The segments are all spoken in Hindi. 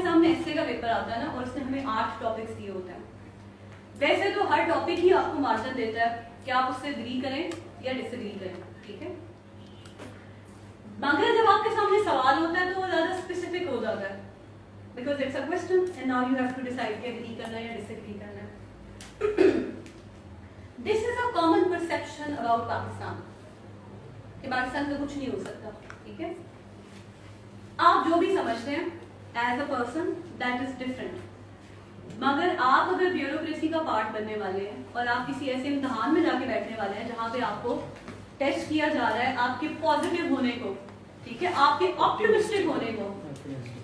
सामने एस्से का पेपर आता है ना, और उसने हमें 8 टॉपिक्स दिए होते हैं। वैसे तो हर टॉपिक ही आपको मार्जिन देता है कि आप उससे एग्री करें या डिसएग्री करें, ठीक है। मगर जब आपके सामने सवाल होता है तो वो ज्यादा स्पेसिफिक हो जाता है, because it's a question and now you have to decide कि एग्री करना है या डिसएग्री करना है। This is a common perception about Pakistan कि पाकिस्तान का कुछ नहीं हो सकता, ठीक है। आप जो भी समझते हैं as a person that is different, मगर आप अगर ब्यूरोक्रेसी का पार्ट बनने वाले हैं और आप किसी ऐसे इम्तिहान में जाके बैठने वाले हैं जहां पे आपको टेस्ट किया जा रहा है आपके पॉजिटिव होने को, ठीक है, आपके ऑप्टिमिस्टिक होने को,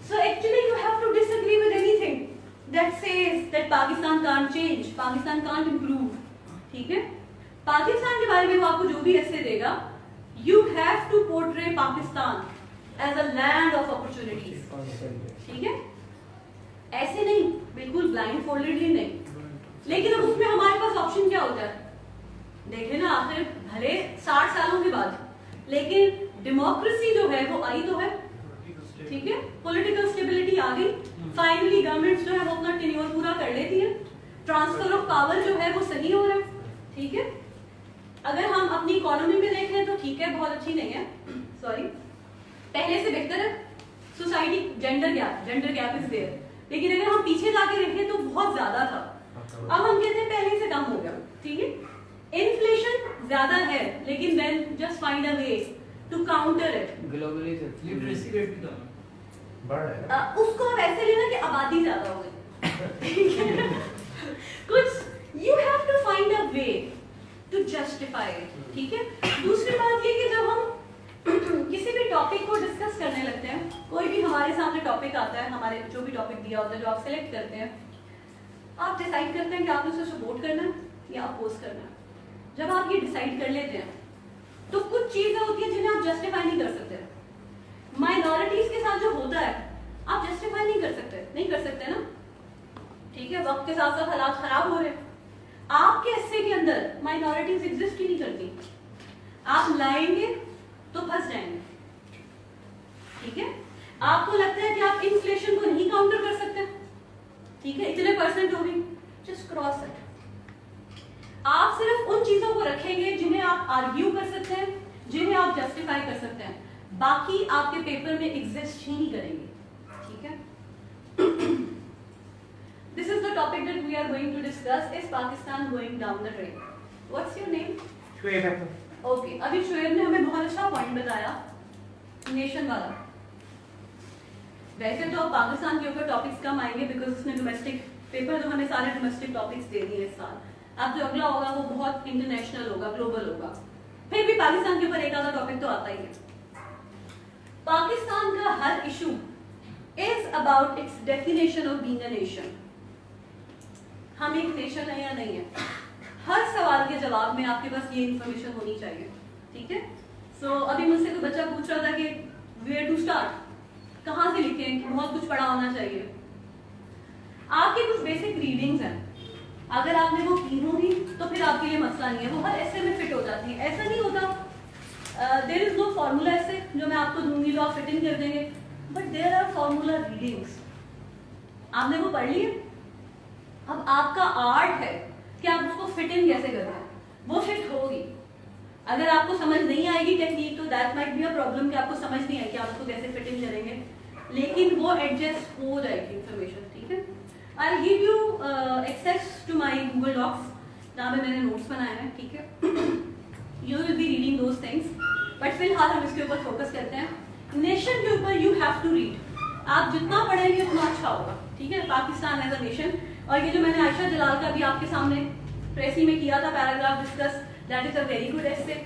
so actually you have to disagree with anything that says that Pakistan can't change, Pakistan can't improve, ठीक है। पाकिस्तान के बारे में वो आपको जो भी ऐसे देगा, you have to portray Pakistan as a land of opportunities, ठीक है। ऐसे नहीं, बिल्कुल ब्लाइंड फोल्डेडली नहीं, लेकिन अब उसमें हमारे पास ऑप्शन क्या होता है, देख लेना आखिर भले 60 सालों के बाद, लेकिन डेमोक्रेसी जो है वो आई तो है, ठीक है, पॉलिटिकल स्टेबिलिटी आ गई, फाइनली गवर्नमेंट्स जो है वो अपना टेन्योर पूरा कर लेती है, ट्रांसफर ऑफ पावर जो है वो सही हो रहा है, ठीक है। अगर हम अपनी इकोनॉमी में देखें तो ठीक है, बहुत अच्छी नहीं है, सॉरी, पहले से बेहतर है, society gender gap is there, लेकिन अगर हम पीछे जाके देखें तो बहुत ज्यादा था, अब हम कहते हैं पहले से कम हो गया, ठीक है। इन्फ्लेशन ज्यादा है, लेकिन then just find a way to counter it. Globally literacy rate भी कम बढ़ रहा है, उसको आप ऐसे लेना कि आबादी ज्यादा हो गई, ठीक है। कुछ you have to find a way to justify it, ठीक है। दूसरी बात ये कि जब हम किसी भी टॉपिक को डिस्कस करने लगते हैं, कोई भी हमारे सामने टॉपिक आता है, हमारे जो भी टॉपिक दिया होता है जो आप सिलेक्ट करते हैं, आप डिसाइड करते हैं कि आपने उसे सपोर्ट करना है या अपोज करना है। जब आप ये डिसाइड कर लेते हैं तो कुछ चीजें होती हैं जिन्हें आप जस्टिफाई नहीं कर सकते। माइनॉरिटीज के साथ जो होता है आप जस्टिफाई नहीं कर सकते ना, ठीक है। वक्त के साथ साथ हालात खराब हो रहे हैं, आपके हिस्से के अंदर माइनॉरिटीज एग्जिस्ट ही नहीं करती, आप लाएंगे तो फंस जाएंगे, ठीक है। आपको लगता है कि आप इन्फ्लेशन को नहीं काउंटर कर सकते, ठीक है, इतने % होगी, जस्ट क्रॉस इट। आप सिर्फ उन चीजों को रखेंगे जिन्हें आप आर्ग्यू कर सकते हैं, जिन्हें आप जस्टिफाई कर सकते हैं, बाकी आपके पेपर में एग्जिस्ट ही नहीं करेंगे, ठीक है। This is the topic that we are going to discuss, is Pakistan going down the drain. What's your name? Shoaib. Okay, अभी शुएब ने हमें बहुत अच्छा पॉइंट बताया नेशन वाला। वैसे तो पाकिस्तान के ऊपर टॉपिक्स कम आएंगे बिकॉज उसने डोमेस्टिक पेपर जो हमें सारे डोमेस्टिक टॉपिक्स दे दिए इस साल। अब जो अगला होगा वो बहुत इंटरनेशनल होगा, ग्लोबल होगा, फिर भी पाकिस्तान के ऊपर एक आधा टॉपिक तो आता ही है। पाकिस्तान का हर issue is about its definition of being a nation. हम एक नेशन है या नहीं है, हर सवाल के जवाब में आपके पास ये इंफॉर्मेशन होनी चाहिए, ठीक है। सो अभी मुझसे कोई बच्चा पूछ रहा था कि वेयर टू स्टार्ट, कहाँ से लिखें, बहुत कुछ पढ़ा होना चाहिए। आपकी कुछ बेसिक रीडिंग्स हैं, अगर आपने वो की होंगी तो फिर आपके लिए मसला नहीं है, वो हर ऐसे में फिट हो जाती है। ऐसा नहीं होता, देयर इज नो फॉर्मूला ऐसे जो मैं आपको दूंगी तो आप फिट इन कर देंगे, but there are formula readings. आपने वो पढ़ ली है, अब आपका आर्ट है कि आप उसको फिट इन कैसे कर रहे हैं, वो फिट होगी। अगर आपको समझ नहीं आएगी टेक्निक तो that might be a problem कि आपको समझ नहीं आएगी आप उसको कैसे फिट इन करेंगे, लेकिन वो एडजस्ट हो जाएगी इंफॉर्मेशन, ठीक है। I give you access to my Google docs जहाँ पे मैंने नोट्स बनाए हैं, ठीक है। You will be reading those things, but फिलहाल हम इसके ऊपर फोकस करते हैं। नेशन के ऊपर यू हैव टू रीड, आप जितना पढ़ेंगे उतना अच्छा होगा, ठीक है। पाकिस्तान एज अ नेशन, और ये जो मैंने आयशा जलाल का भी आपके सामने प्रेसी में किया था paragraph discuss, that is a very good essay.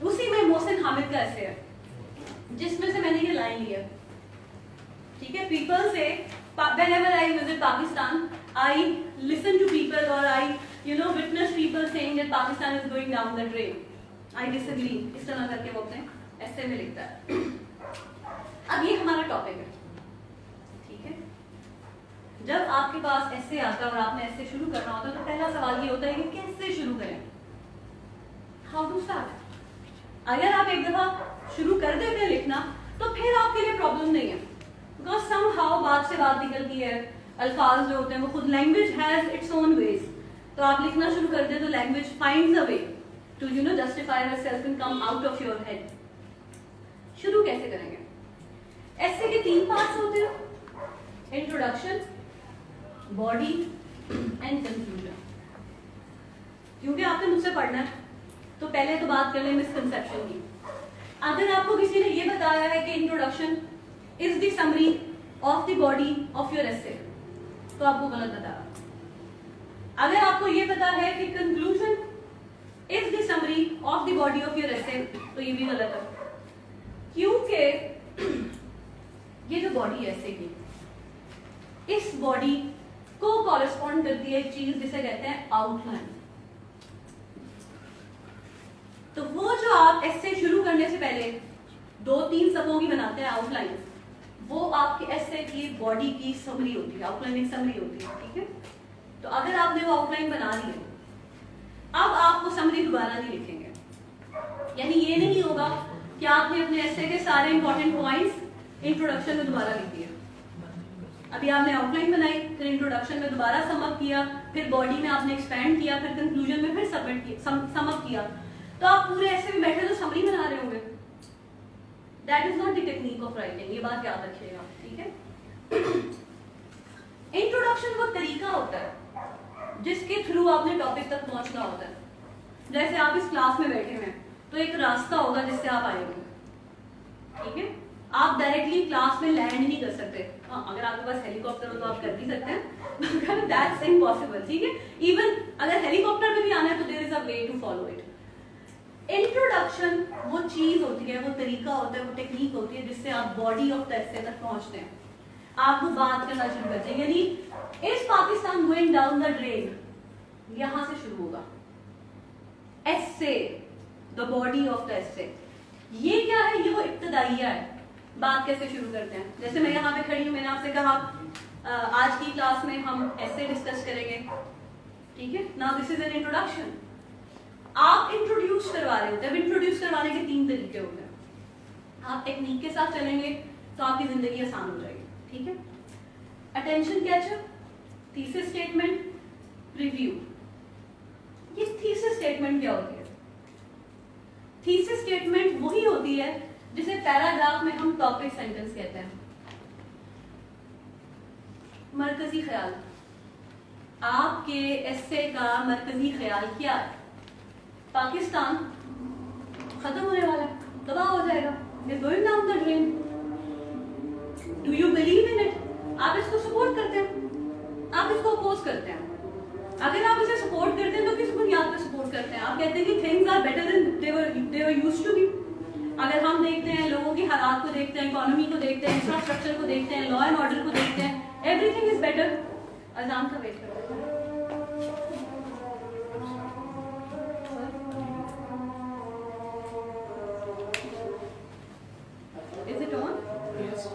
उसी में मोहसिन हामिद का एसे है जिसमें से मैंने ये लाइन ली है, ठीक है। पीपल से whenever I visit Pakistan, I listen to people or I witness people saying that Pakistan is going down the drain. I disagree, इस तरह करके वो अपने एसे में लिखता है। अब ये हमारा टॉपिक है, ठीक है। जब आपके पास ऐसे आता है और आपने ऐसे शुरू करना होता है तो पहला सवाल ये होता है कि कैसे शुरू करें, हाउ टू स्टार्ट। अगर आप एक दफा शुरू कर देते हैं लिखना तो फिर आपके लिए प्रॉब्लम नहीं है, बिकॉज समहाउ बाद बात से बात निकलती है, अल्फाज जो होते हैं वो खुद, language has its own ways. तो आप लिखना शुरू कर दें तो language finds a way to justify herself and come out of your head. शुरू कैसे करेंगे? ऐसे के 3 पार्ट्स होते हैं, इंट्रोडक्शन, बॉडी एंड कंक्लूजन। क्योंकि आपने मुझसे पढ़ना है तो पहले तो बात कर लें मिसकंसेप्शन की। अगर आपको किसी ने ये बताया है कि introduction is the summary of the body of your एसे, तो आपको गलत बता रहा। अगर आपको ये पता है कि conclusion is the summary of the body of your एसे, तो ये भी गलत है। क्योंकि ये जो बॉडी है एसे की, इस बॉडी को कॉरेस्पॉन्ड करती है एक चीज जिसे कहते हैं आउटलाइन। तो वो जो आप एसे शुरू करने से पहले 2-3 सफ़ों की बनाते हैं आउटलाइन, वो आपके एसे की बॉडी की समरी होती है, आउटलाइन एक समरी होती है, ठीक है। तो अगर आपने वो आउटलाइन बना ली है, अब आप वो समरी दोबारा नहीं लिखेंगे। यानी ये नहीं होगा कि आपने अपने एसे के सारे इंपॉर्टेंट पॉइंट्स इंट्रोडक्शन में दोबारा लिख दिए। अभी आपने आउटलाइन बनाई, फिर इंट्रोडक्शन में दोबारा समअप किया, फिर बॉडी में आपने एक्सपैंड किया, फिर कंक्लूजन में फिर समअप किया, तो आप पूरे ऐसे में बैठे तो समरी बना रहे होंगे। That is not the technique of writing, ये बात याद रखिएगा, ठीक है। इंट्रोडक्शन वो तरीका होता है जिसके थ्रू आपने टॉपिक तक पहुंचना होता है। जैसे आप इस क्लास में बैठे हुए हैं तो एक रास्ता होगा जिससे आप आए होंगे, ठीक है। आप डायरेक्टली क्लास में लैंड नहीं कर सकते। हाँ, अगर आपके पास हेलीकॉप्टर हो तो आप कर भी सकते हैं, दैट्स इम्पॉसिबल, ठीक है। इवन अगर हेलीकॉप्टर में भी आना है तो there is a way to follow it. Introduction वो चीज होती है, वो तरीका होता है, वो टेक्निक होती है जिससे आप बॉडी ऑफ द एसे तक पहुंचते हैं, आप वो बात करना शुरू करते हैं। यानी इस Pakistan going down the drain, यहां से शुरू होगा एसे, the body of the essay. ये क्या है? ये वो इब्तदाइया है। बात कैसे शुरू करते हैं? जैसे मैं यहाँ पे खड़ी हूँ, मैंने आपसे कहा आज की क्लास में हम एसे डिस्कस करेंगे, ठीक है। Now this is an introduction. आप इंट्रोड्यूस करवा रहे होते हैं। इंट्रोड्यूस करवाने के 3 तरीके होते हैं। आप टेक्निक के साथ चलेंगे तो आपकी जिंदगी आसान हो जाएगी, ठीक है। Attention catch up, thesis statement, review. ये थीसिस स्टेटमेंट क्या होती है? थीसिस स्टेटमेंट वही होती है जिसे पैराग्राफ में हम टॉपिक सेंटेंस कहते हैं। मरकजी ख्याल, आपके एसे का मरकजी ख्याल क्या है? पाकिस्तान खत्म होने वाला है, तबाह हो जाएगा, is going down the drain. Do you believe in it? आप इसको सपोर्ट करते हैं, आप इसको अपोज करते हैं। अगर आप इसे सपोर्ट करते हैं तो किस बुनियाद पर सपोर्ट करते हैं? आप कहते हैं कि things are better than they were used to be. अगर हम देखते हैं, लोगों की हालात को देखते हैं, इकोनॉमी को देखते हैं, इंफ्रास्ट्रक्चर को देखते हैं, लॉ एंड ऑर्डर को देखते हैं, एवरीथिंग इज बेटर। अजान का वेट करते हैं। Is it on? Yes.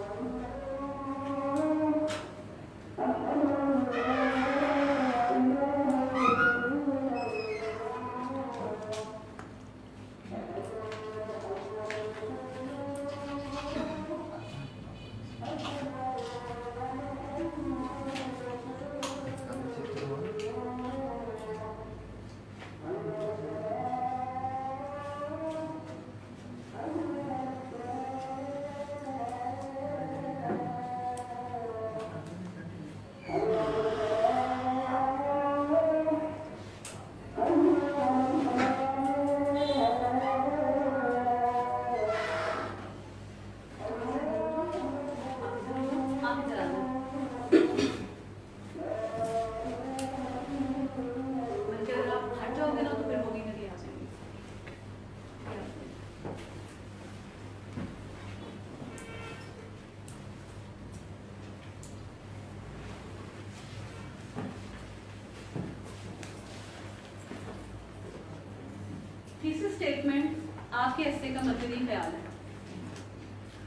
Thesis statement आपके एसे का मरकजी ख्याल है।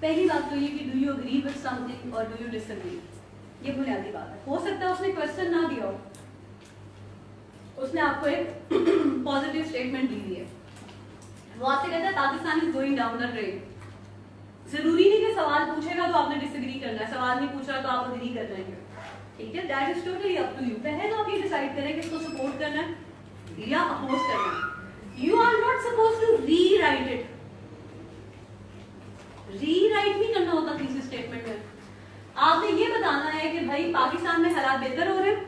पहली बात तो ये कि do you agree with something और डू यू डिसएग्री, ये बुनियादी बात है। हो सकता है उसने क्वेश्चन ना दिया हो, उसने आपको एक पॉजिटिव स्टेटमेंट दी है। वो आपसे कहता है Pakistan is going down the drain, जरूरी नहीं कि सवाल पूछेगा तो आपने डिसएग्री करना है, सवाल नहीं पूछ रहा तो आप अग्री कर जाएंगे, ठीक है? That is totally up to you. पहले तो आप ये डिसाइड करें कि इसको सपोर्ट करना है या अपोज करना है। You are not suppose to rewrite it, rewrite नहीं करना होता थीसिस स्टेटमेंट में। आपने ये बताना है कि भाई पाकिस्तान में हालात बेहतर हो रहे हैं,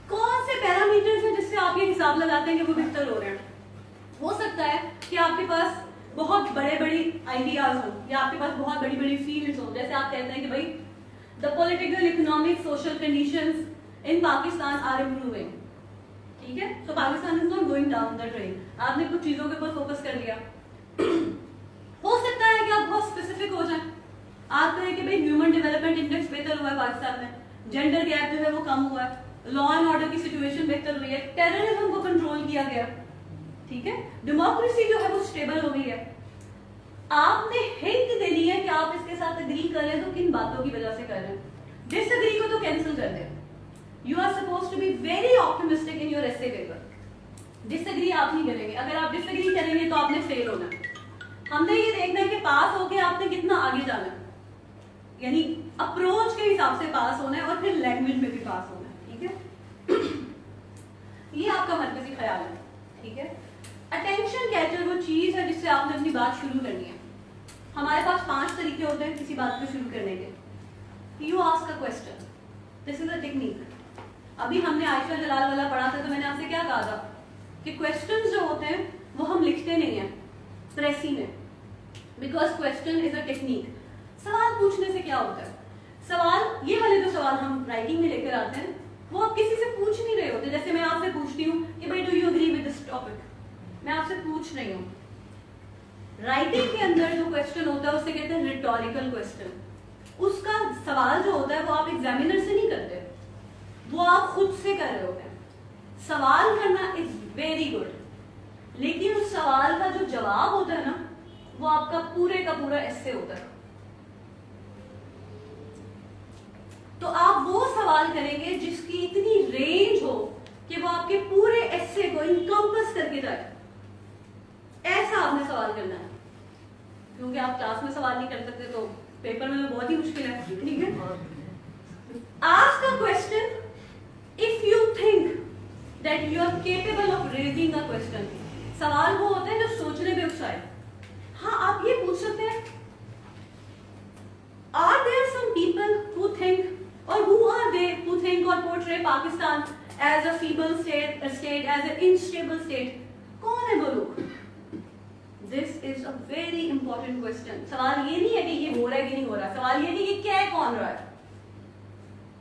कौन से पैरामीटर्स हैं जिससे आप ये हिसाब लगाते हैं कि वो बेहतर हो रहे हैं। हो सकता है कि आपके पास बहुत बड़े बड़े आइडियाज हो या आपके पास बहुत बड़ी बड़ी फील्ड्स हो, जैसे आप कहते हैं कि भाई the political, economic, social conditions in Pakistan are improving, ठीक है? So Pakistan is not going down the drain. आपने कुछ चीजों के ऊपर फोकस कर लिया। हो सकता है कि आप बहुत स्पेसिफिक हो जाएं, आप कहें कि भाई ह्यूमन डेवलपमेंट इंडेक्स बेहतर हुआ है पाकिस्तान में, जेंडर गैप जो है वो कम हुआ है, लॉ एंड ऑर्डर की सिचुएशन बेहतर हुई है, टेररिज्म को कंट्रोल किया गया, ठीक है? डेमोक्रेसी जो है वो स्टेबल हो गई है। आपने हिंट देनी है कि आप इसके साथ एग्री कर रहे हैं तो किन बातों की वजह से कर रहे हैं। डिसएग्री को तो कैंसिल कर दें। You are suppose to be very optimistic in your essay paper. Disagree आप नहीं करेंगे। अगर आप डिसएग्री करेंगे तो आपने फेल होना है। हमने ये देखना है कि पास होके आपने कितना आगे जाना है, यानी अप्रोच के हिसाब से पास होना है और फिर लैंग्वेज में भी पास होना है, ठीक है? ये आपका मरकजी ख्याल है, ठीक है? अटेंशन कैचर वो चीज है जिससे आपने अपनी बात शुरू करनी है। हमारे पास 5 तरीके होते हैं किसी बात को शुरू करने के। You ask a question, this is a technique. अभी हमने आयशा जलाल वाला पढ़ा था, तो मैंने आपसे क्या कहा था कि क्वेश्चंस जो होते हैं वो हम लिखते नहीं हैं प्रेसी में, because question is a technique. सवाल पूछने से क्या होता है? सवाल, ये वाले जो सवाल हम राइटिंग में लेकर आते हैं वो आप किसी से पूछ नहीं रहे होते। जैसे मैं आपसे पूछती हूँ कि भाई do you agree with this topic, मैं आपसे पूछ रही हूँ। राइटिंग के अंदर जो क्वेश्चन होता है उसे कहते हैं रिटोरिकल क्वेश्चन। उसका सवाल जो होता है वो आप एग्जामिनर से नहीं करते, वो आप खुद से कर रहे होते हैं। सवाल करना इज वेरी गुड, लेकिन उस सवाल का जो जवाब होता है ना वो आपका पूरे का पूरा एस्से होता है। तो आप वो सवाल करेंगे जिसकी इतनी रेंज हो कि वो आपके पूरे एस्से को इनकम्पस करके जाए। ऐसा आपने सवाल करना है, क्योंकि आप क्लास में सवाल नहीं कर सकते तो पेपर में तो बहुत ही मुश्किल है, ठीक है? Ask a question if you think that you are capable of raising a question. सवाल वो होते हैं जो सोचने पे उकसाए। हाँ, आप ये पूछ सकते हैं, are there some people who think or who are they who think or portray Pakistan as a feeble state, as an unstable state? कौन है वो लोग? This is a very important question. सवाल ये नहीं है कि ये हो रहा है कि नहीं हो रहा, सवाल ये नहीं कि क्या है कौन रहा है।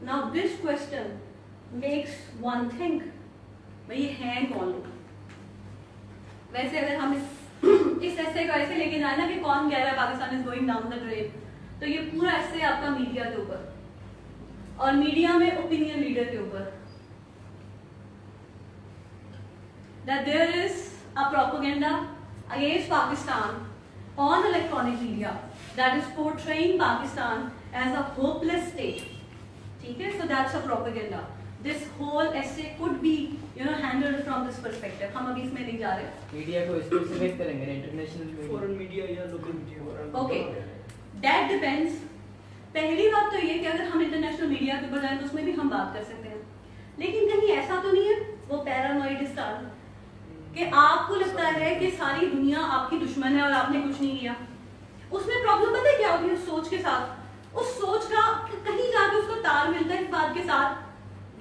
Now this question makes one think, भाई ये हैं कौन लोग? वैसे अगर हम इस ऐसे को ऐसे लेके जाए ना कि कौन कह रहा है Pakistan is going down the drain, तो ये पूरा ऐसे आपका मीडिया के ऊपर और मीडिया में ओपिनियन लीडर के ऊपर, that there is a propaganda against Pakistan on electronic media that is portraying Pakistan as a hopeless state. ठीक है? So that's a propaganda. This whole essay could be, handled from this perspective. हम अभी इसमें नहीं जा रहे. मीडिया को स्पेसिफिक करेंगे, इंटरनेशनल फॉरेन मीडिया या local media? Okay, that depends. पहली बात तो ये कि अगर हम इंटरनेशनल मीडिया के ऊपर जाएं तो उसमें भी हम बात कर सकते हैं, लेकिन कहीं ऐसा तो नहीं है वो पैरानॉइड स्टार कि आपको लगता है कि सारी दुनिया आपकी दुश्मन है और आपने कुछ नहीं किया। उसमें प्रॉब्लम पता है क्या होगी उस सोच के साथ? उस सोच का कहीं जाके उसको तार मिलता है इस बात के साथ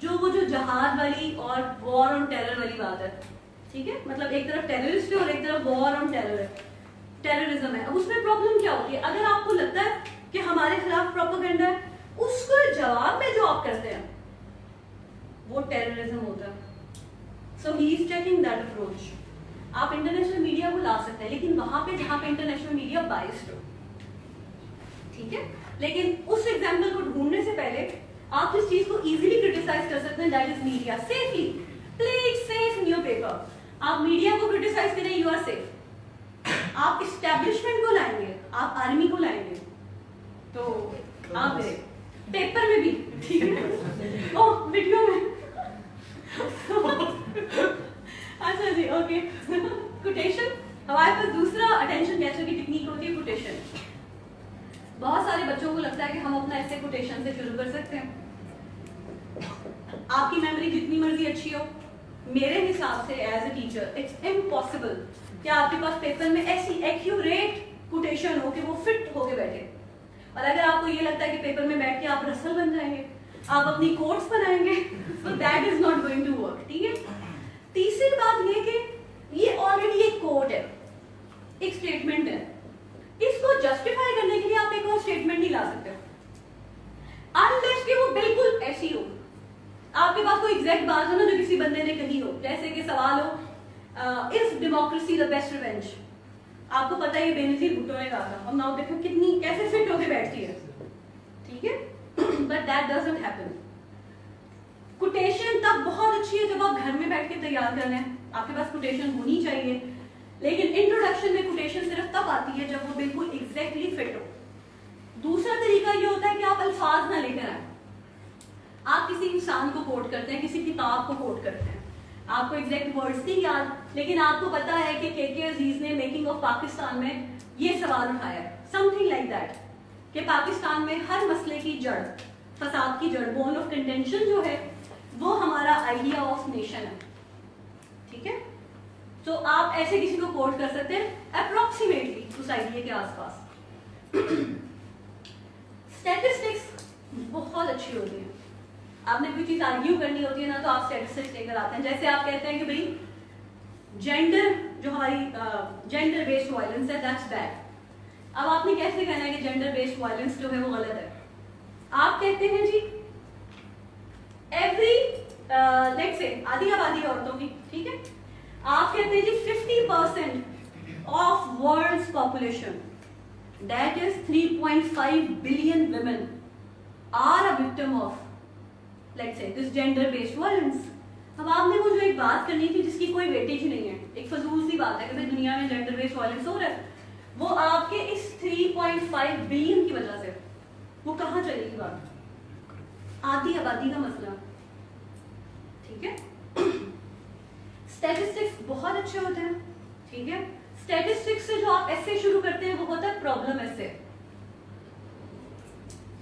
जो जहाद वाली और वॉर ऑन टेरर वाली बात है, ठीक है? मतलब एक तरफ टेररिस्ट है और एक तरफ वॉर ऑन टेररिज्म है। अब उसमें प्रॉब्लम क्या होती है? अगर आपको लगता है कि हमारे खिलाफ प्रोपेगेंडा है, उसको जवाब में जो आप करते हैं वो टेररिज्म होता है। So he is taking that approach. आप इंटरनेशनल मीडिया को ला सकते हैं, लेकिन वहां पे जहां पे इंटरनेशनल मीडिया बाइस्ड हो, ठीक है? लेकिन उस एग्जाम्पल को ढूंढने से पहले आप इस चीज को इजीली क्रिटिसाइज कर सकते हैं, that is media. Safely, play it safe in your paper. आप मीडिया को क्रिटिसाइज करें, यू आर सेफ। आप इस्टेब्लिशमेंट को लाएंगे, आप आर्मी को लाएंगे, तो आप पेपर में भी, ठीक है? ओह, वीडियो में। अच्छा जी, ओके। कोटेशन, हमारे पास दूसरा अटेंशन कैचर की टेक्निक होती है कोटेशन। बहुत सारे बच्चों को लगता है कि हम अपना ऐसे कोटेशन से शुरू कर सकते हैं। आपकी मेमोरी जितनी मर्जी अच्छी हो, मेरे हिसाब से as a teacher it's impossible कि आपके पास पेपर में ऐसी एक्यूरेट कोटेशन हो कि वो फिट होके बैठे। और अगर आपको ये लगता है कि पेपर में बैठ के आप रसल बन जाएंगे, आप अपनी कोट्स बनाएंगे, तो that is not going to work. ठीक है। तीसरी बात ये कि ये ऑलरेडी एक कोट है, एक स्टेटमेंट है, इसको जस्टिफाई करने के लिए आप एक और स्टेटमेंट नहीं ला सकते अनलेस कि वो बिल्कुल ऐसी हो। आपके पास कोई एग्जैक्ट बात हो ना जो किसी बंदे ने कही हो, जैसे कि सवाल हो is democracy the best revenge. आपको पता है ये बेनजीर भुट्टो ने कहा था, और नाउ देखो कितनी कैसे फिट होके बैठती है। ठीक है। But that doesn't happen. Quotation तब बहुत अच्छी है जब आप घर में बैठ के तैयार कर रहे हैं, आपके पास कोटेशन होनी चाहिए, लेकिन इंट्रोडक्शन में कोटेशन सिर्फ तब आती है जब वो बिल्कुल एग्जैक्टली फिट हो। दूसरा तरीका ये होता है कि आप अल्फाज ना लेकर आए। आप किसी इंसान को कोट करते हैं, किसी किताब को कोट करते हैं, आपको एग्जैक्ट वर्ड्स नहीं याद, लेकिन आपको पता है कि के अजीज ने मेकिंग ऑफ पाकिस्तान में ये सवाल उठाया है, समथिंग लाइक दैट, कि पाकिस्तान में हर मसले की जड़, फसाद की जड़, बोन ऑफ कंटेंशन जो है वो हमारा आइडिया ऑफ नेशन है। ठीक है। तो आप ऐसे किसी को कोट कर सकते हैं अप्रोक्सीमेटली उस आइडिया के आसपास। स्टैटिस्टिक्स बहुत अच्छी होती है। आपने कोई चीज आर्ग्यू करनी होती है ना, तो आप स्टैटिस्टिक्स लेकर आते हैं। जैसे आप कहते हैं कि भाई जेंडर जो हमारी जेंडर बेस्ड वायलेंस है दैट्स बैड। अब आपने कैसे कहना है कि जेंडर बेस्ड वायलेंस जो है वो गलत है? आप कहते हैं जी एवरी लेट्स से आधी आबादी औरतों की, ठीक है, आप कहते हैं जी 50% of world's population that is 3.5 billion women are a victim of let's say this gender based violence. अब आपने वो जो एक बात करनी थी जिसकी कोई वेटेज ही नहीं है, एक फजूल सी बात है कि भाई दुनिया में जेंडर बेस्ड वायलेंस हो रहा है, वो आपके इस 3.5 बिलियन की वजह से वो कहां चलेगी बात? आधी आबादी का मसला। ठीक है। स्टैटिस्टिक्स बहुत अच्छे होते हैं। ठीक है। स्टैटिस्टिक्स से जो आप ऐसे शुरू करते हैं वो होता है प्रॉब्लम ऐसे।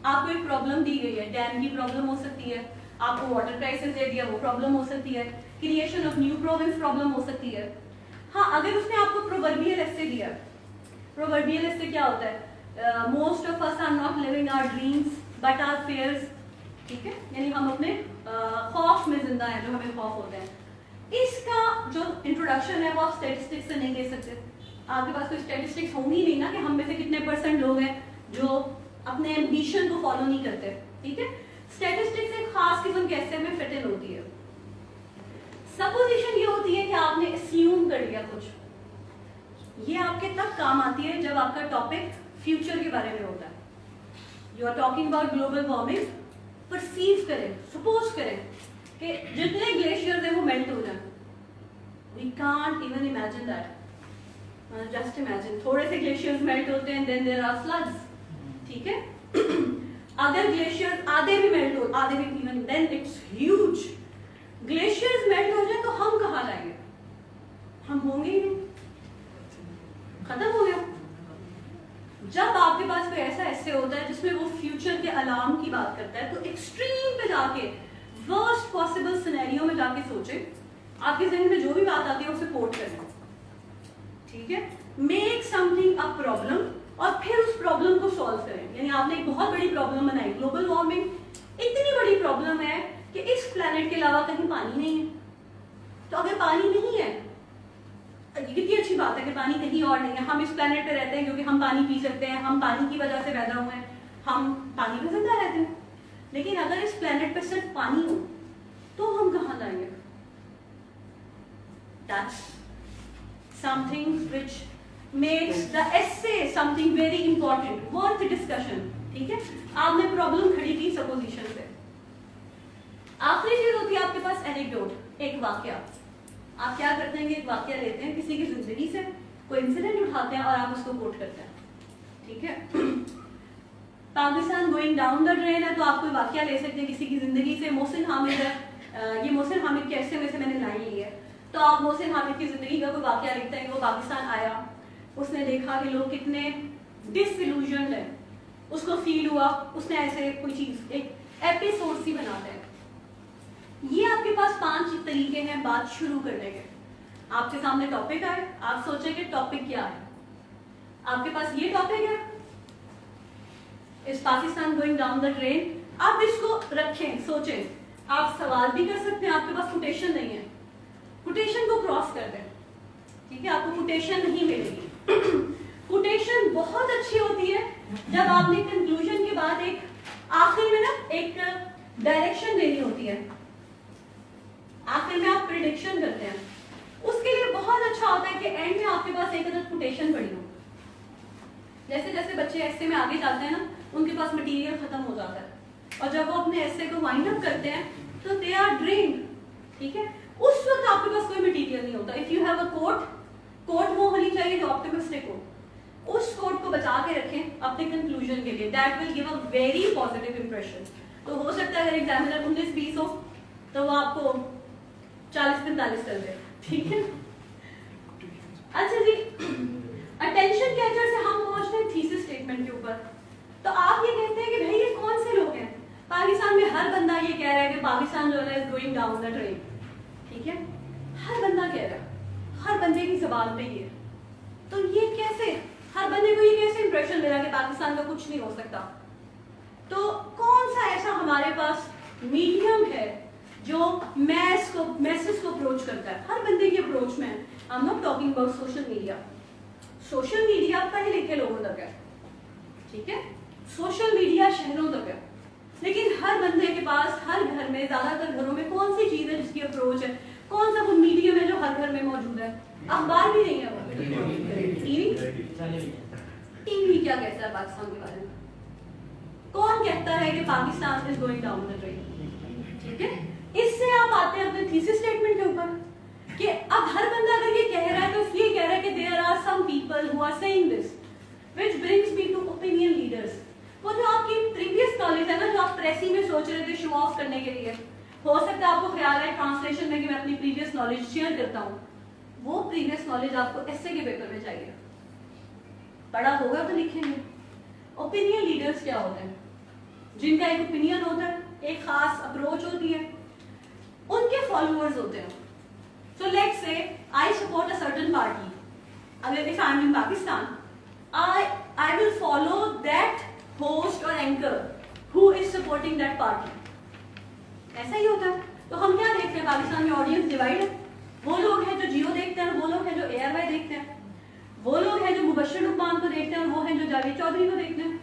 आपको एक प्रॉब्लम दी गई है, डैम की प्रॉब्लम हो सकती है, आपको वाटर क्राइसिस दे दिया, वो प्रॉब्लम हो सकती है, creation of new province problem हो सकती है। हाँ, अगर उसने आपको प्रोवर्बियल एस्से दिया, प्रोवर्बियल एस्से क्या होता है? Most of us are not living our dreams but our fears. ठीक है, यानी हम अपने खौफ में जिंदा हैं, जो हमें खौफ होते हैं। इसका जो इंट्रोडक्शन है वो आप स्टैटिस्टिक्स से नहीं दे सकते। आपके पास कोई स्टैटिस्टिक्स होंगी नहीं ना कि हम में से कितने % लोग हैं जो अपने एम्बिशन को फॉलो नहीं करते। ठीक है। स्टैटिस्टिक्स एक खास किस्म के ऐसे में फिट इन होती है। सपोजिशन ये होती है कि आपने अस्यूम कर लिया कुछ। ये आपके तब काम आती है जब आपका टॉपिक फ्यूचर के बारे में होता है। You are talking about global warming, perceive करें, सपोज करें कि जितने ग्लेशियर्स हैं वो मेल्ट हो जाए। We can't even imagine that. Just imagine, थोड़े से ग्लेशियर्स मेल्ट होते हैं, देन देयर आर फ्लड्स। ठीक है। अगर ग्लेशियर्स आधे भी मेल्ट हो, आधे भी even, then it's huge. Glaciers melt हो जाए तो हम कहाँ जाएंगे? हम होंगे ही नहीं, खत्म हो गया। जब आपके पास कोई ऐसा ऐसे होता है जिसमें वो फ्यूचर के अलार्म की बात करता है, तो एक्सट्रीम पे जाके, वर्स्ट पॉसिबल सिनेरियो में जाके सोचे, आपके जहन में जो भी बात आती है उसे कोट करना। ठीक है। मेक समथिंग अ प्रॉब्लम और फिर उस प्रॉब्लम को सॉल्व करें। यानी आपने एक बहुत बड़ी प्रॉब्लम बनाई, ग्लोबल वार्मिंग इतनी बड़ी प्रॉब्लम है कि इस प्लेनेट के अलावा कहीं पानी नहीं है। तो अगर पानी नहीं है, कितनी अच्छी बात है कि पानी कहीं और नहीं है, हम इस प्लेनेट पे रहते हैं क्योंकि हम पानी पी सकते हैं, हम पानी की वजह से पैदा हुए हैं, हम पानी पे जिंदा रहते हैं। लेकिन अगर इस प्लेनेट पे सिर्फ पानी हो तो हम कहाँ जाएंगे? That's something which makes the essay something very important, worth discussion। ठीक है। आपने प्रॉब्लम खड़ी की सपोजिशन से। आखिरी चीज होती है आपके पास एनेक्डोट, एक वाकया। आप क्या करते हैं कि एक वाकया लेते हैं किसी की जिंदगी से, कोई इंसिडेंट उठाते हैं और आप उसको कोट करते हैं। ठीक है। Pakistan going down the drain है, तो आप कोई वाकया ले सकते हैं किसी की जिंदगी से। मोहसिन हामिद है, ये मोहसिन हामिद के ऐसे में से मैंने लाइन ली है, तो आप मोहसिन हामिद की जिंदगी का कोई वाकया लिखते हैं कि वो पाकिस्तान आया, उसने देखा कि लोग कितने डिसइल्यूजन्ड हैं, उसको फील हुआ, उसने ऐसे कोई चीज एक एपिसोड सी बनाते हैं। ये आपके पास 5 तरीके हैं बात शुरू करने के। आपके सामने टॉपिक आए, आप सोचेंगे टॉपिक क्या है। आपके पास ये टॉपिक है, is Pakistan going down the drain. आप इसको रखें, सोचें, आप सवाल भी कर सकते हैं। आपके पास कोटेशन नहीं है, कोटेशन को क्रॉस कर दें, ठीक है, आपको कोटेशन नहीं मिलेगी। कोटेशन बहुत अच्छी होती है जब आपने कंक्लूजन के बाद एक आखिर में ना एक डायरेक्शन देनी होती है, आखिर में आप प्रिडिक्शन करते हैं, उसके लिए बहुत अच्छा होता है कि एंड में आपके पास एक अदर कोटेशन पड़ी हो। जैसे जैसे बच्चे ऐसे में आगे जाते हैं ना, उनके पास मटेरियल खत्म हो जाता है, और जब वो अपने ऐसे को वाइंड अप करते हैं तो दे आर ड्रेन्ड, ठीक है। उस वक्त आपके पास कोई मटेरियल नहीं होता। If you have a quote वो होनी चाहिए जो ऑप्टिमिस्टिक हो, उस कोट को बचा के रखें अपने कंक्लूजन के लिए, that will give a very positive impression. तो हो सकता है अगर एग्जामिनर 19-20 हो तो वो आपको 40-45 कर दे, ठीक है। अच्छा जी, अटेंशन कैचर से हम पहुंचते हैं थीसिस स्टेटमेंट के ऊपर। तो आप ये कहते हैं कि भाई ये कौन से लोग हैं, पाकिस्तान में हर बंदा ये कह रहा है कि पाकिस्तान जो है is going down the drain, ठीक है, हर बंदा कह रहा है, हर बंदे की जबान पे ये। तो ये कैसे, हर बंदे को ये कैसे इंप्रेशन मिला कि पाकिस्तान का कुछ नहीं हो सकता। तो कौन सा ऐसा हमारे पास मीडियम है जो मैसेज को अप्रोच करता है, हर बंदे की अप्रोच में। I am not talking about social media, social media पढ़े लिखे लोगों तक है, ठीक है, सोशल मीडिया शहरों तक है, लेकिन हर बंदे के पास हर घर में, ज्यादातर घरों में कौन सी चीज है जिसकी अप्रोच है, कौन सा वो मीडियम है जो हर घर में मौजूद है। अखबार भी नहीं है वो, टीवी क्या कहता है पाकिस्तान के बारे में, कौन कहता है कि Pakistan is going down the drain, ठीक है। इससे आप आते हैं अपने थीसिस स्टेटमेंट के ऊपर कि अब हर बंदा अगर ये कह रहा है तो इसलिए कह रहा है कि there are some people who are saying this, which brings me to opinion leaders. वो जो आपकी प्रीवियस नॉलेज है ना, जो आप प्रेसी में सोच रहे थे शो ऑफ करने के लिए, हो सकता है आपको ख्याल है ट्रांसलेशन में कि मैं अपनी प्रीवियस नॉलेज शेयर करता हूँ, वो प्रीवियस नॉलेज आपको एस्से के पेपर में चाहिए, पढ़ा होगा तो लिखेंगे। ओपिनियन लीडर्स क्या होते हैं, जिनका एक ओपिनियन होता है, एक खास अप्रोच होती है, उनके फॉलोअर्स होते हैं। So let's say I support a certain party, अगर if I am in Pakistan, I will follow that host or anchor who is supporting that party. ऐसा ही होता है। तो हम क्या देखते हैं, पाकिस्तान में ऑडियंस डिवाइड है, वो लोग हैं जो जियो देखते हैं, वो लोग हैं जो ARY देखते हैं, वो लोग हैं जो मुबश्शिर उस्मान को देखते हैं, और वो हैं जो जावेद चौधरी को देखते हैं।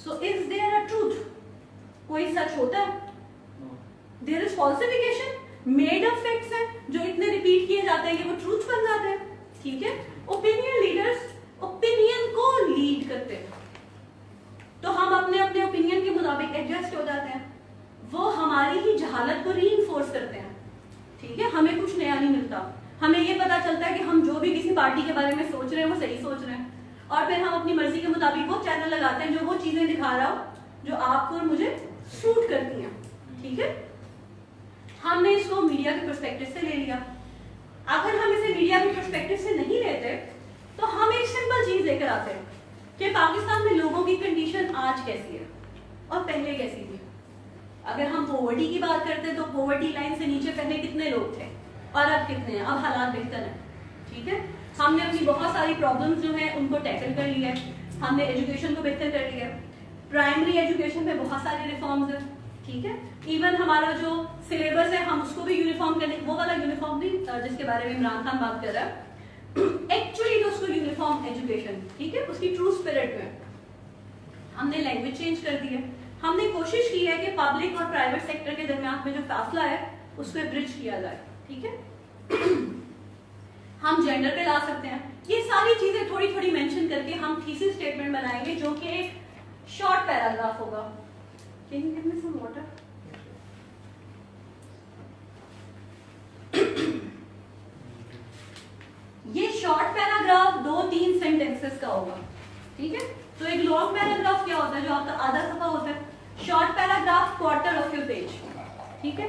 So is there a truth, कोई सच होता है, there is falsification, made up facts हैं जो इतने रिपीट किए जाते हैं कि वो ट्रूथ बन जाते हैं, ठीक है। ओपिनियन लीडर्स ओपिनियन को लीड करते हैं, तो हम अपने अपने ओपिनियन के मुताबिक एडजस्ट हो जाते हैं, वो हमारी ही जहालत को रीइंफोर्स करते हैं, ठीक है। हमें कुछ नया नहीं मिलता, हमें ये पता चलता है कि हम जो भी किसी पार्टी के बारे में सोच रहे हैं वो सही सोच रहे हैं, और फिर हम अपनी मर्जी के मुताबिक वो चैनल लगाते हैं जो वो चीजें दिखा रहा हो जो आपको और मुझे सूट करती हैं, ठीक है। हमने इसको मीडिया के पर्सपेक्टिव से ले लिया। अगर हम इसे मीडिया के पर्सपेक्टिव से नहीं लेते तो हम एक सिंपल चीज लेकर आते हैं कि पाकिस्तान में लोगों की कंडीशन आज कैसी है और पहले कैसी थी। अगर हम पॉवर्टी की बात करते हैं तो पॉवर्टी लाइन से नीचे पहले कितने लोग थे और अब कितने हैं, अब हालात बेहतर हैं, ठीक है। हमने अपनी बहुत सारी प्रॉब्लम्स जो है उनको टैकल कर लिया है, हमने एजुकेशन को बेहतर कर लिया है, प्राइमरी एजुकेशन में बहुत सारे रिफॉर्म्स हैं, ठीक है। इवन हमारा जो सिलेबस है हम उसको भी यूनिफॉर्म करने, वो वाला यूनिफॉर्म भी जिसके बारे में इमरान खान बात कर रहा है, एक्चुअली तो उसको यूनिफॉर्म एजुकेशन, ठीक है, उसकी ट्रू स्पिरिट में हमने लैंग्वेज चेंज कर दी है। हमने कोशिश की है कि पब्लिक और प्राइवेट सेक्टर के दरमियान में जो फासला है उसको ब्रिज किया जाए, ठीक है। हम जेंडर पे ला सकते हैं, ये सारी चीजें थोड़ी थोड़ी मेंशन करके हम थीसिस स्टेटमेंट बनाएंगे जो कि एक शॉर्ट पैराग्राफ होगा। Can you give me some water? ये शॉर्ट पैराग्राफ 2-3 सेंटेंसेस का होगा, ठीक है। तो एक लॉन्ग पैराग्राफ क्या होता है जो आपका आधा सफा होता है, short paragraph quarter of your page, ठीक है।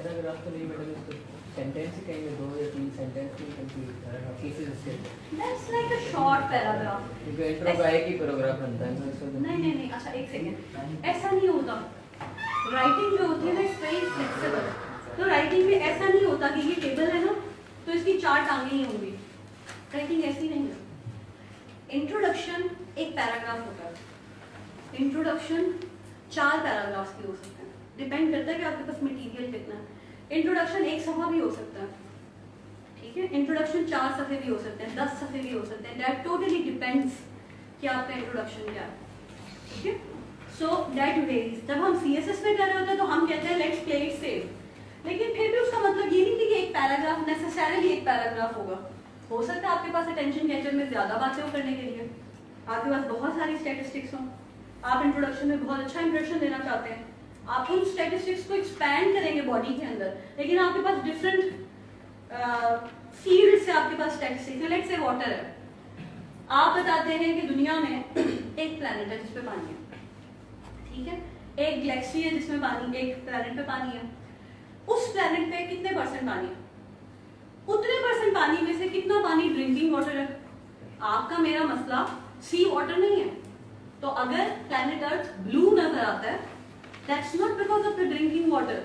पैराग्राफ तो नहीं मैडम, इसको सेंटेंस ही कहेंगे, 2 या 3 सेंटेंस में complete thesis statement. That's like a short paragraph. क्योंकि इंट्रो का एक ही पैराग्राफ बनता है ना इसको। नहीं, अच्छा एक सेकंड, ऐसा नहीं होता। राइटिंग जो होती है ना इट्स वेरी फ्लेक्सिबल। तो राइटिंग में ऐसा नहीं होता कि ये टेबल है ना तो इसकी 4 टांगें ही होंगी। राइटिंग ऐसी नहीं है। इंट्रोडक्शन एक पैराग्राफ होता है। इंट्रोडक्शन 4 पैराग्राफ्स भी हो सकते हैं, डिपेंड करता है कि आपके पास मटेरियल कितना है। इंट्रोडक्शन 1 सफ़ा भी हो सकता है, ठीक है। इंट्रोडक्शन 4 सफ़े भी हो सकते हैं, 10 सफ़े भी हो सकते हैं। दैट टोटली डिपेंड्स कि आपका इंट्रोडक्शन क्या है, ठीक है। So that varies. जब हम CSS में कर रहे होते हैं तो हम कहते हैं लेट्स प्ले इट सेफ, लेकिन फिर भी उसका मतलब ये नहीं कि एक पैराग्राफ नेसेसरली एक पैराग्राफ होगा। हो सकता है आपके पास अटेंशन कैचर में ज़्यादा बातें हो करने के लिए, आपके पास बहुत सारी स्टैटिस्टिक्स हों, आप इंट्रोडक्शन में बहुत अच्छा इंप्रेशन देना चाहते हैं, आप उन स्टैटिस्टिक्स को एक्सपैंड करेंगे बॉडी के अंदर, लेकिन आपके पास डिफरेंट फील्ड से आपके पास स्टैटिस्टिक्स है। लेट्स से वाटर है, आप बताते हैं कि दुनिया में एक प्लैनेट है जिसपे पानी है, ठीक है। एक गैलेक्सी है जिसमें पानी, एक प्लैनेट पे पानी है। उस प्लैनेट पे कितने % पानी है? उतने % पानी में से कितना पानी ड्रिंकिंग वाटर है? आपका मेरा मसला सी वाटर नहीं है। तो अगर प्लैनेट अर्थ ब्लू नजर आता है, that's not because of the drinking water.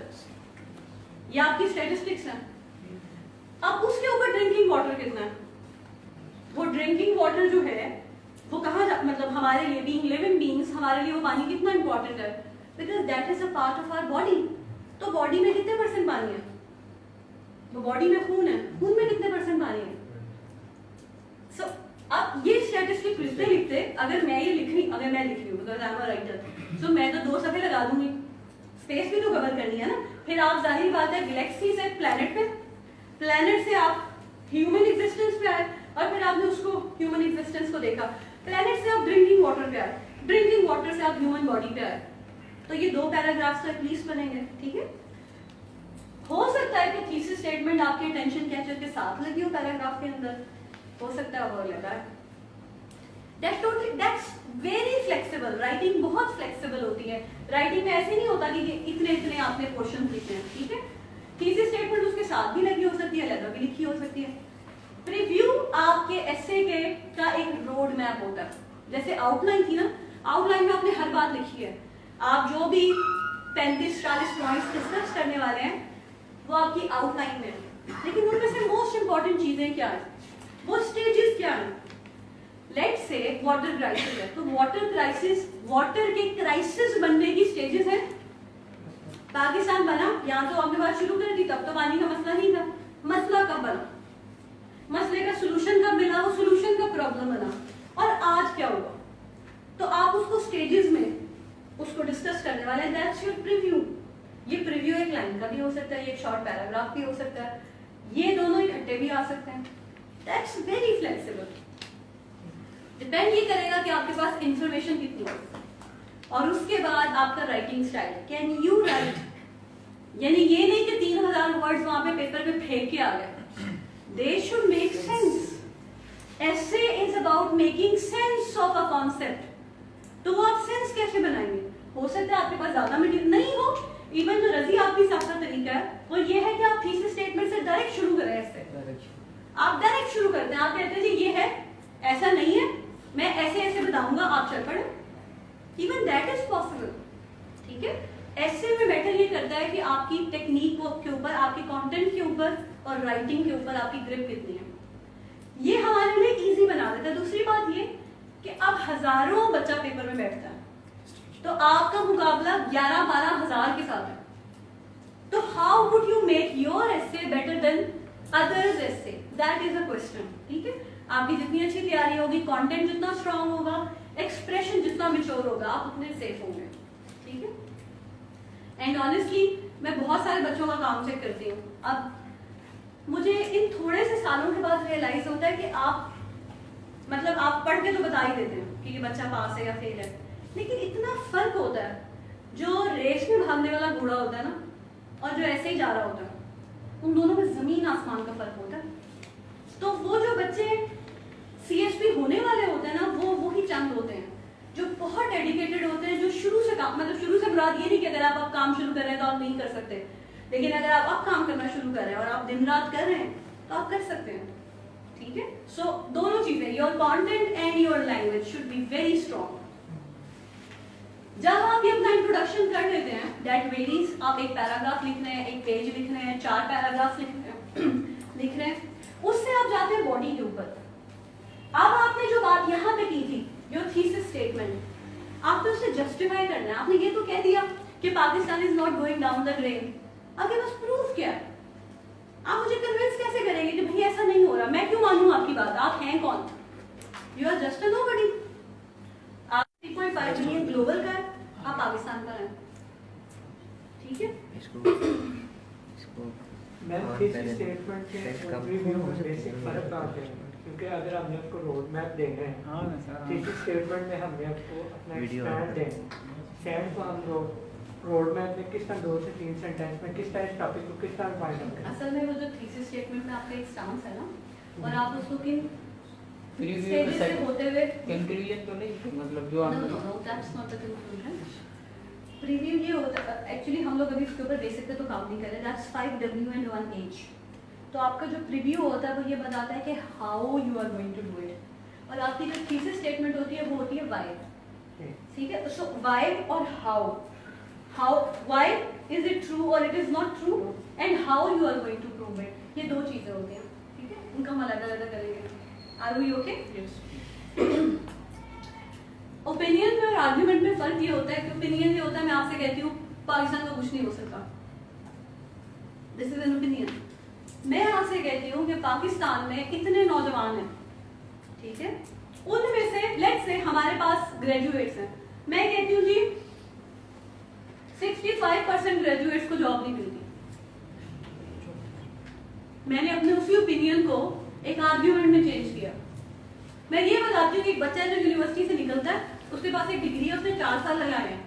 ये आपकी स्टैटिस्टिक्स है। अब उसके ऊपर ड्रिंकिंग वाटर कितना है? वो ड्रिंकिंग वाटर जो है वो कहाँ मतलब हमारे लिए बीइंग लिविंग बीइंग्स, हमारे लिए वो पानी कितना इंपॉर्टेंट है? Because that is a part of our body. तो बॉडी में कितने % पानी है? तो बॉडी में खून है, खून में कितने % पानी है? सो अब ये स्टैटिस्टिक लिखते लिखते अगर मैं ये अगर मैं लिख रही हूँ because I am a writer, so मैं तो 2 सफ़े लगा दूंगी, स्पेस भी तो कवर करनी है ना। फिर आप जाहिर बात है गैलेक्सी से प्लैनेट पे, प्लैनेट से आप ह्यूमन एग्जिस्टेंस पे आए और फिर आपने उसको ह्यूमन एग्जिस्टेंस को देखा। प्लैनेट से आप ड्रिंकिंग वाटर पे आए, ड्रिंकिंग वाटर से आप ह्यूमन बॉडी पे आए। तो ये 2 पैराग्राफ्स तो एटलीस्ट बनेंगे, ठीक है। हो सकता है कि थीसिस स्टेटमेंट आपके अटेंशन कैचर के साथ लगी हो पैराग्राफ के अंदर, हो सकता है और लगा है। That's very flexible. राइटिंग बहुत फ्लेक्सिबल होती है। राइटिंग में ऐसे नहीं होता कि इतने इतने आपने क्वेश्चन लिखे हैं, ठीक है। थीसिस स्टेटमेंट उसके साथ भी लगी हो सकती है, अलग भी लिखी हो सकती है। प्रीव्यू आपके एसे के का एक रोड मैप होता है। जैसे आउटलाइन थी ना, आउटलाइन में आपने हर बात लिखी है। आप जो भी 35-40 पॉइंट्स डिस्कस करने वाले हैं वो आपकी आउटलाइन में है। लेकिन उनमें से मोस्ट इंपॉर्टेंट चीजें क्या है, वो स्टेजेस क्या है? लेट्स से वाटर क्राइसिस है, तो वाटर क्राइसिस, वाटर के क्राइसिस बनने की स्टेजेस है। पाकिस्तान बना, यहाँ तो आपने बात शुरू कर दी, तब तो पानी का मसला नहीं था। मसला कब बना? मसले का सोल्यूशन कब मिला? वो सोल्यूशन का प्रॉब्लम बना। और आज क्या हुआ? तो आप उसको स्टेजेस में उसको डिस्कस करने वाले हैं। That's your preview. ये प्रीव्यू एक लाइन का भी हो सकता है, ये एक शॉर्ट पैराग्राफ भी हो सकता है, ये दोनों इकट्ठे भी आ सकते हैं। That's very flexible. डिपेंड ये करेगा कि आपके पास इंफॉर्मेशन कितनी है और उसके बाद आपका writing style. Can you right? यानी ये नहीं कि 3000 वर्ड्स वहां पे पेपर पे फेंक के आ गए। They should make sense. essay is about making sense of a concept। तो वो आप सेंस कैसे बनाएंगे? हो सकता है आपके पास ज्यादा मटेरियल नहीं हो, इवन जो रजी आपकी सबका तरीका है वो ये है कि आप थीसिस स्टेटमेंट से डायरेक्ट शुरू करें। ऐसे आप डायरेक्ट शुरू करते हैं, आप कहते हैं जी ये है, ऐसा नहीं है, मैं ऐसे ऐसे बताऊंगा, आप चल पड़े। इवन दैट इज पॉसिबल, ठीक है। ऐसे में मैटर ये करता है कि आपकी टेक्निक के ऊपर, आपके कंटेंट के ऊपर और राइटिंग के ऊपर आपकी ग्रिप कितनी है। ये हमारे लिए इजी बना देता है। दूसरी बात ये कि अब हजारों बच्चा पेपर में बैठता है, तो आपका मुकाबला 11-12 हजार के साथ है। तो how would you make your essay better than others essay? That is a question, ठीक है। आपकी जितनी अच्छी तैयारी होगी, कंटेंट जितना स्ट्रांग होगा, एक्सप्रेशन जितना मैच्योर होगा, आप उतने सेफ होंगे, ठीक है। एंड ऑनेस्टली मैं बहुत सारे बच्चों का काम चेक करती हूँ। अब मुझे इन थोड़े से सालों के बाद रियलाइज होता है कि आप मतलब आप पढ़ के तो बता ही देते हैं कि ये बच्चा पास है या फेल है, लेकिन इतना फर्क होता है। जो रेस में भागने वाला घोड़ा होता है ना, और जो ऐसे ही जा रहा होता है, उन दोनों में जमीन आसमान का फर्क होता है। तो वो जो बच्चे CSP होने वाले होते हैं ना, वो ही चंद होते हैं जो बहुत डेडिकेटेड होते हैं, जो शुरू से काम, मतलब शुरू से मुराद ये नहीं कि अगर आप काम शुरू कर रहे हैं तो आप नहीं कर सकते। लेकिन अगर आप अब काम करना शुरू कर रहे हैं और आप दिन रात कर रहे हैं तो आप कर सकते हैं, ठीक है। सो दोनों चीजें, your content and your language should be very strong. जब आप ये अपना इंट्रोडक्शन कर लेते हैं, दैट वेरीज, आप एक पैराग्राफ लिख रहे हैं, एक पेज लिख रहे हैं, 4 पैराग्राफ लिख रहे हैं, उससे आप जाते हैं बॉडी के ऊपर। अब आपने जो बात यहाँ पे की थी, योर थीसिस स्टेटमेंट, आपने उसे जस्टिफाई करना है। आपने ये तो कह दिया कि Pakistan is not going down the drain, आपके पास प्रूफ क्या है? आप मुझे कन्विंस कैसे करेंगे कि भाई ऐसा नहीं हो रहा? मैं क्यों मानूं आपकी बात? आप हैं कौन? You are just a nobody. आप 3.5 मिलियन ग्लोबल का है, आप पाकिस्तान का है, ठीक है। मैम थीसिस स्टेटमेंट के रिव्यू में बेसिक फर्क आते हैं, क्योंकि अगर हमने आपको रोड मैप दे रहे हैं, थीसिस स्टेटमेंट में हमने आपको अपना स्टैंड दें, स्टैंड को हम रोड मैप में किस तरह 2 से 3 सेंटेंस में किस तरह इस टॉपिक को किस तरह फाइंड आउट करें। असल में वो जो थीसिस स्टेटमेंट में आपका एक स्टांस है ना, और आप उसको किन रिव्यू स्टेजेस से होते हुए, कंक्लूजन तो नहीं, मतलब जो no no no, that's not the conclusion. Preview ये होता है, एक्चुअली हम लोग अभी इसके ऊपर बेसिक पे तो काम नहीं कर रहे, दैट्स 5W एंड 1H। तो आपका जो प्रीव्यू होता है वो ये बताता है कि how you are going to do it, और आपकी जो थीसिस स्टेटमेंट होती है वो होती है व्हाई, ठीक है। सो व्हाई और how, why is it true और it is not true, and how you are going to prove it, ये 2 चीजें होती हैं, ठीक है। उनका हम अलग अलग करेंगे। Are we okay? ओपिनियन में और आर्ग्यूमेंट में फर्क ये होता है कि ओपिनियन ये होता है, मैं आपसे कहती हूँ पाकिस्तान का कुछ नहीं हो सकता, दिस इज एन ओपिनियन। मैं आपसे कहती हूँ कि पाकिस्तान में इतने नौजवान हैं, ठीक है, उनमें से लेट्स से हमारे पास ग्रेजुएट्स हैं, मैं कहती हूँ जी 65% ग्रेजुएट्स को जॉब नहीं मिलती। मैंने अपने उसी ओपिनियन को एक आर्ग्यूमेंट में चेंज किया। मैं ये बताती हूँ कि एक बच्चा जो यूनिवर्सिटी से निकलता है, उसके पास एक डिग्री है, उसने 4 साल लगाए हैं,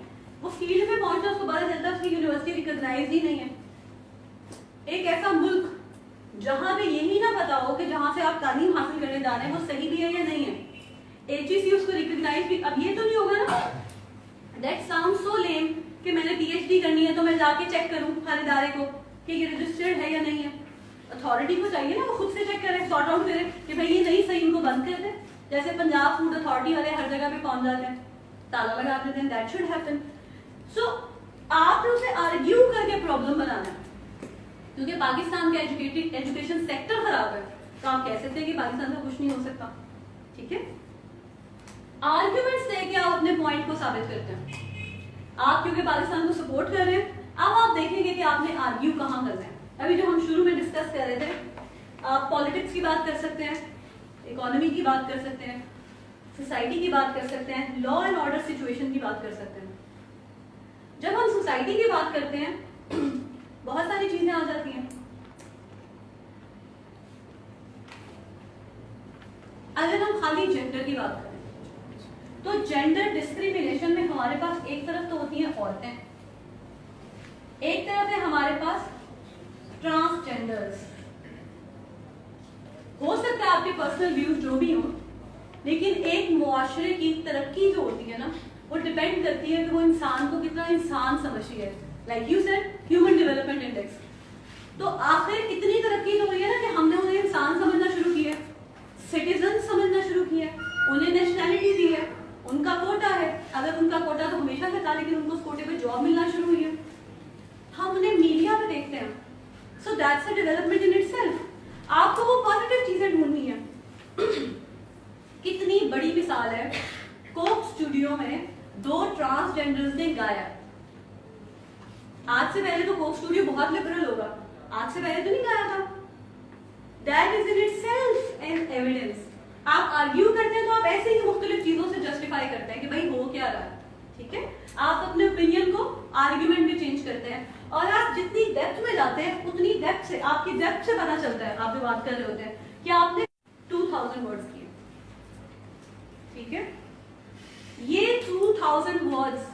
वो फील्ड में पहुंचता है, उसको पता चलता है उसकी यूनिवर्सिटी रिकॉग्नाइज ही नहीं है। एक ऐसा मुल्क जहां पे यही ना पता हो कि जहां से आप तालीम हासिल करने जा रहे हैं वो सही भी है या नहीं है, HEC उसको रिकॉग्नाइज भी, अब ये तो नहीं होगा ना, दैट साउंड सो लेम कि मैंने PhD करनी है तो मैं जाके चेक करूं हर इदारे को कि ये रजिस्टर्ड है या नहीं है। अथॉरिटी को चाहिए ना वो खुद से चेक करे, सॉर्ट आउट करे कि भाई ये नहीं सही, इनको बंद कर दे, जैसे पंजाब फूड अथॉरिटी वाले हर जगह पे पहुंच जाते हैं, ताला लगा देते हैं, दैट शुड हैपन। सो आपने उसे आर्ग्यू करके प्रॉब्लम बनाना है, क्योंकि पाकिस्तान का एजुकेशन सेक्टर खराब है, तो आप कह सकते हैं कि पाकिस्तान का कुछ नहीं हो सकता, ठीक है। आर्ग्यूमेंट्स देके आप अपने पॉइंट को साबित करते हैं। आप क्योंकि पाकिस्तान को सपोर्ट कर रहे हैं, अब आप देखेंगे कि आपने आर्ग्यू कहाँ करना है। अभी जो हम शुरू में डिस्कस कर रहे थे, आप पॉलिटिक्स की बात कर सकते हैं, इकोनॉमी की बात कर सकते हैं, सोसाइटी की बात कर सकते हैं, लॉ एंड ऑर्डर सिचुएशन की बात कर सकते हैं। जब हम सोसाइटी की बात करते हैं बहुत सारी चीजें आ जाती हैं। अगर हम खाली जेंडर की बात करें तो जेंडर डिस्क्रिमिनेशन में हमारे पास एक तरफ तो होती हैं औरतें, एक तरफ है हमारे पास ट्रांसजेंडर्स। हो सकता है आपके पर्सनल व्यूज जो भी हो, लेकिन एक मुआशरे की तरक्की जो होती है ना, वो डिपेंड करती है कि वो इंसान को कितना इंसान समझती है। Like you said, human development index. तो आखिर इतनी तरक्की तो हुई है ना कि हमने उन्हें इंसान समझना शुरू किया, सिटीजन समझना शुरू किया, उन्हें नेशनैलिटी दी है, उनका कोटा है। अगर उनका कोटा तो हमेशा से था, लेकिन उनको उस कोटे पे जॉब मिलना शुरू हुई है। हम उन्हें मीडिया पे देखते हैं, so that's a development in itself. आपको वो पॉजिटिव चीजें ढूंढनी है। कितनी बड़ी मिसाल है, कोक स्टूडियो में 2 ट्रांसजेंडर्स ने गाया। आज से पहले तो कोक स्टूडियो बहुत लिबरल होगा, आज से पहले तो नहीं गाया था। That is in itself an evidence. आप आर्ग्यू करते हैं तो आप ऐसे ही मुख्तलिफ चीजों से जस्टिफाई करते हैं कि भाई हो क्या रहा है, ठीक है। आप अपने ओपिनियन को आर्ग्यूमेंट में चेंज करते हैं, और आप जितनी डेप्थ में जाते हैं उतनी डेप्थ से, आपकी डेप्थ से पता चलता है, आप जो बात कर रहे होते हैं कि आपने 2000 वर्ड्स किए, ठीक है। ये 2000 वर्ड्स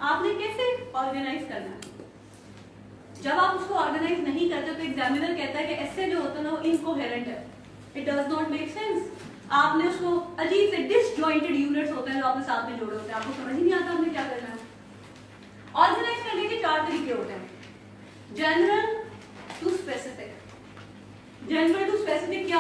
आपने कैसे ऑर्गेनाइज करना है? जब आप उसको ऑर्गेनाइज नहीं करते तो एग्जामिनर कहता है कि ऐसे जो होता है ना वो इनकोहेरेंट है, it does not make sense. आपने उसको अजीब से डिसजॉइंटेड यूनिट्स होते हैं जो आपने साथ में जोड़े होते हैं, आपको समझ ही नहीं आता आपने क्या करना है। ऑर्गेनाइज करने के 4 तरीके होते हैं। General to specific. General to specific क्या